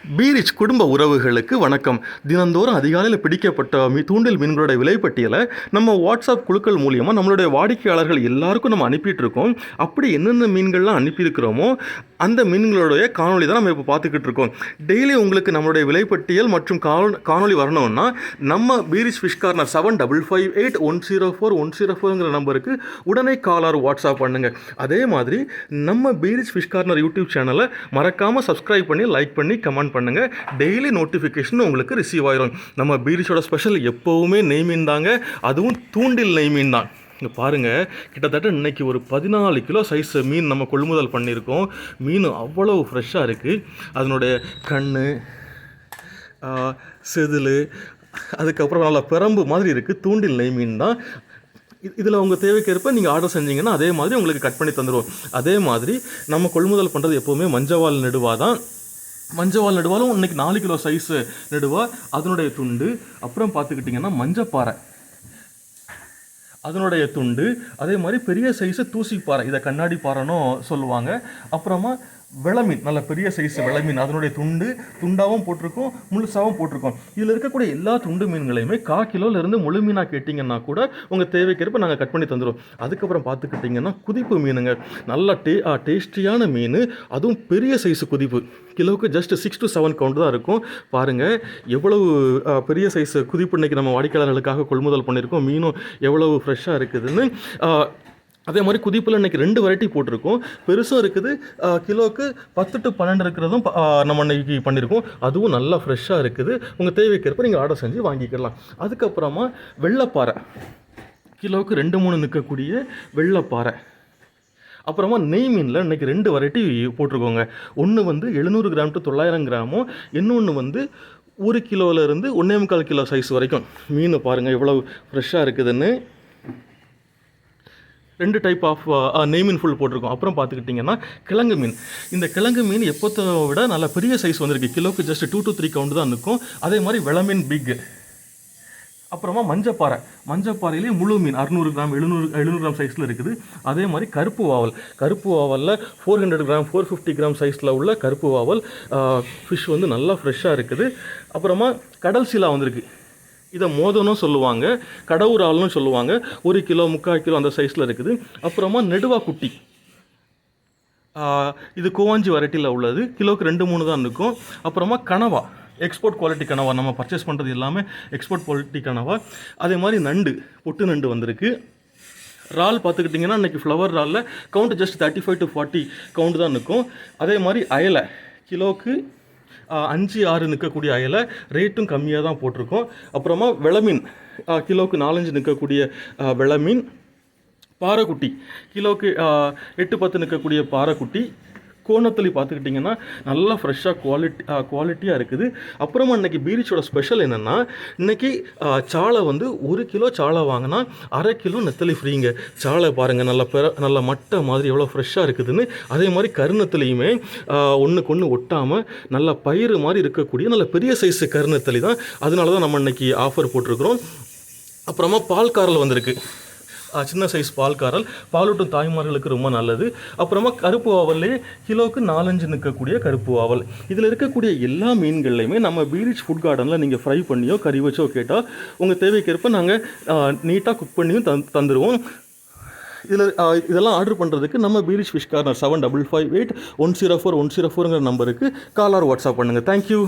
பீரிச் குடும்ப உறவுகளுக்கு வணக்கம். தினந்தோறும் அதிகாலையில் பிடிக்கப்பட்ட தூண்டில் மீன்களோட விலைப்பட்டியலை நம்ம வாட்ஸ்அப் குழுக்கள் மூலியமாக நம்மளுடைய வாடிக்கையாளர்கள் எல்லாருக்கும் நம்ம அனுப்பிட்டு இருக்கோம். அப்படி என்னென்ன மீன்கள்லாம் அனுப்பியிருக்கிறோமோ அந்த மீன்களுடைய காணொலி தான் நம்ம இப்போ பார்த்துக்கிட்டு இருக்கோம். டெய்லி உங்களுக்கு நம்மளுடைய விலைப்பட்டியல் மற்றும் காணொலி வரணும்னா நம்ம பீரிச் ஃபிஷ் கார்னர் 7558104104 நம்பருக்கு உடனே கால் வாட்ஸ்அப் பண்ணுங்க. அதே மாதிரி நம்ம பீரிச் ஃபிஷ் கார்னர் யூடியூப் சேனலை மறக்காமல் சப்ஸ்கிரைப் பண்ணி லைக் பண்ணி கமெண்ட் பண்ணுங்கள். டெய்லி நோட்டிஃபிகேஷன் உங்களுக்கு ரிசீவ் ஆயிரும். நம்ம பீரிச்சோட ஸ்பெஷல் எப்போவுமே நெய் மீன் தாங்க, அதுவும் தூண்டில் நெய் மீன் தான். இங்கே பாருங்கள், கிட்டத்தட்ட இன்றைக்கி ஒரு 14 கிலோ சைஸ் மீன் நம்ம கொள்முதல் பண்ணியிருக்கோம். மீன் அவ்வளோ ஃப்ரெஷ்ஷாக இருக்குது. அதனுடைய கண், செதில், அதுக்கப்புறம் நல்லா பெரம்பு மாதிரி இருக்குது. தூண்டில் நெய் மீன் தான். இதில் உங்கள் தேவைக்கேற்ப நீங்கள் ஆர்டர் செஞ்சீங்கன்னா அதே மாதிரி உங்களுக்கு கட் பண்ணி தந்துடுவோம். அதே மாதிரி நம்ம கொள்முதல் பண்ணுறது எப்போவுமே மஞ்சவால் நெடுவா தான். மஞ்சவால் நெடுவாலும் இன்றைக்கி 4 கிலோ சைஸு நெடுவா, அதனுடைய துண்டு. அப்புறம் பார்த்துக்கிட்டிங்கன்னா மஞ்சப்பாறை, அதனுடைய துண்டு. அதே மாதிரி பெரிய சைஸு தூசிப்பாறை, இதை கண்ணாடி பாறைனும் சொல்லுவாங்க. அப்புறமா விளமீன், நல்ல பெரிய சைஸ் விளமீன், அதனுடைய துண்டாகவும் போட்டிருக்கோம், முழுசாகவும் போட்டிருக்கோம். இதில் இருக்கக்கூடிய எல்லா துண்டு மீன்களையுமே 1/4 கிலோலேருந்து முழு மீனாக கேட்டிங்கன்னா கூட உங்கள் தேவைக்கேற்ப நாங்கள் கட் பண்ணி தந்துடுவோம். அதுக்கப்புறம் பார்த்துக்கிட்டிங்கன்னா குதிப்பு மீனுங்க, நல்ல டேஸ்டியான மீன், அதுவும் பெரிய சைஸு குதிப்பு. கிலோவுக்கு ஜஸ்ட் 6 to 7 கவுண்ட் தான் இருக்கும். பாருங்கள் எவ்வளவு பெரிய சைஸு குதிப்பு இன்றைக்கி நம்ம வாடிக்கையாளர்களுக்காக கொள்முதல் பண்ணியிருக்கோம். மீனும் எவ்வளவு ஃப்ரெஷ்ஷாக இருக்குதுன்னு. அதே மாதிரி குதிப்பில் இன்றைக்கி 2 வெரைட்டி போட்டிருக்கோம். பெருசும் இருக்குது, கிலோவுக்கு 10 to 12 இருக்கிறதும் நம்ம இன்றைக்கி பண்ணியிருக்கோம். அதுவும் நல்லா ஃப்ரெஷ்ஷாக இருக்குது. உங்கள் தேவைக்கேற்ப நீங்கள் ஆர்டர் செஞ்சு வாங்கிக்கலாம். அதுக்கப்புறமா வெள்ளைப்பாறை, கிலோவுக்கு 2-3 நிற்கக்கூடிய வெள்ளைப்பாறை. அப்புறமா நெய் மீனில் இன்றைக்கி 2 வெரைட்டி போட்டிருக்கோங்க. ஒன்று வந்து 700 கிராம் to 900 கிராமும், இன்னொன்று வந்து 1 கிலோவிலேருந்து 1.25 கிலோ சைஸ் வரைக்கும். மீன் பாருங்கள் எவ்வளோ ஃப்ரெஷ்ஷாக இருக்குதுன்னு. 2 டைப் ஆஃப் நெய் மீன் ஃபுல் போட்டிருக்கோம். அப்புறம் பார்த்துக்கிட்டிங்கன்னா கிழங்கு மீன். இந்த கிழங்கு மீன் எப்போத்தை விட நல்ல பெரிய சைஸ் வந்திருக்கு. கிலோவுக்கு ஜஸ்ட் 2 to 3 கவுண்ட் தான் இருக்கும். அதே மாதிரி விளமீன் பிக். அப்புறமா மஞ்சப்பாறையிலே முழு மீன் 600 கிராம் 700 கிராம் சைஸில் இருக்குது. அதே மாதிரி கருப்பு வாவலில் 400 கிராம் 450 கிராம் சைஸில் உள்ள கருப்பு வாவல் ஃபிஷ் வந்து நல்லா ஃப்ரெஷ்ஷாக இருக்குது. அப்புறமா கடல் சீலா வந்திருக்கு. இதை மோதனும் சொல்லுவாங்க, கடவுரால்னு சொல்லுவாங்க. 1 கிலோ 3/4 கிலோ அந்த சைஸில் இருக்குது. அப்புறமா நெடுவா குட்டி, இது கோவாஞ்சி வெரைட்டியில் உள்ளது. கிலோவுக்கு 2-3 தான் இருக்கும். அப்புறமா கனவா, எக்ஸ்போர்ட் குவாலிட்டி கனவா, நம்ம பர்ச்சேஸ் பண்ணுறது எல்லாமே எக்ஸ்போர்ட் குவாலிட்டி கனவா. அதே மாதிரி நண்டு, பொட்டு நண்டு வந்திருக்கு. இறால் பார்த்துக்கிட்டிங்கன்னா இன்றைக்கி ஃப்ளவர் இறாலில் கவுண்ட் ஜஸ்ட் 35 to 40 கவுண்ட் தான் இருக்கும். அதே மாதிரி அயலை, கிலோவுக்கு 5-6 நிற்கக்கூடிய அயலை, ரேட்டும் கம்மியாக தான் போட்டிருக்கோம். அப்புறமா விளமீன், கிலோவுக்கு 4-5 நிற்கக்கூடிய விளமீன். பாறைக்குட்டி, கிலோவுக்கு 8-10 நிற்கக்கூடிய பாறைக்குட்டி. கோணத்தளி பார்த்துக்கிட்டிங்கன்னா நல்லா ஃப்ரெஷ்ஷாக குவாலிட்டியாக இருக்குது. அப்புறமா இன்றைக்கி பீரிச்சோட ஸ்பெஷல் என்னென்னா, இன்றைக்கி சாலை வந்து 1 கிலோ சாலை வாங்கினா 1/2 கிலோ நெத்தலி ஃப்ரீங்க. சாலை பாருங்கள் நல்ல மட்டை மாதிரி எவ்வளோ ஃப்ரெஷ்ஷாக இருக்குதுன்னு. அதே மாதிரி கருநெத்தலியுமே ஒன்றுக்கு ஒன்று ஒட்டாமல் நல்ல பயிறு மாதிரி இருக்கக்கூடிய நல்ல பெரிய சைஸு கருநெத்தலி தான். அதனால தான் நம்ம இன்றைக்கி ஆஃபர் போட்டிருக்கிறோம். அப்புறமா பால்காரல் வந்திருக்கு, சின்ன சைஸ் பால்காரல், பாலூட்டும் தாய்மார்களுக்கு ரொம்ப நல்லது. அப்புறமா கருப்பு வாவல்லே கிலோவுக்கு 4-5 நிற்கக்கூடிய கருப்பு வாவல். இதில் இருக்கக்கூடிய எல்லா மீன்கள்லையுமே நம்ம பீரிச் ஃபுட் கார்டனில் நீங்கள் ஃப்ரை பண்ணியோ கறி வச்சோ கேட்டால் உங்கள் தேவைக்கேற்ப நாங்கள் நீட்டாக குக் பண்ணியும் தந்துடுவோம். இதெல்லாம் ஆர்டர் பண்ணுறதுக்கு நம்ம பீரிச் ஃபிஷ் கார்னர் 7558104104 நம்பருக்கு கால் வாட்ஸ்அப் பண்ணுங்கள். தேங்க்யூ.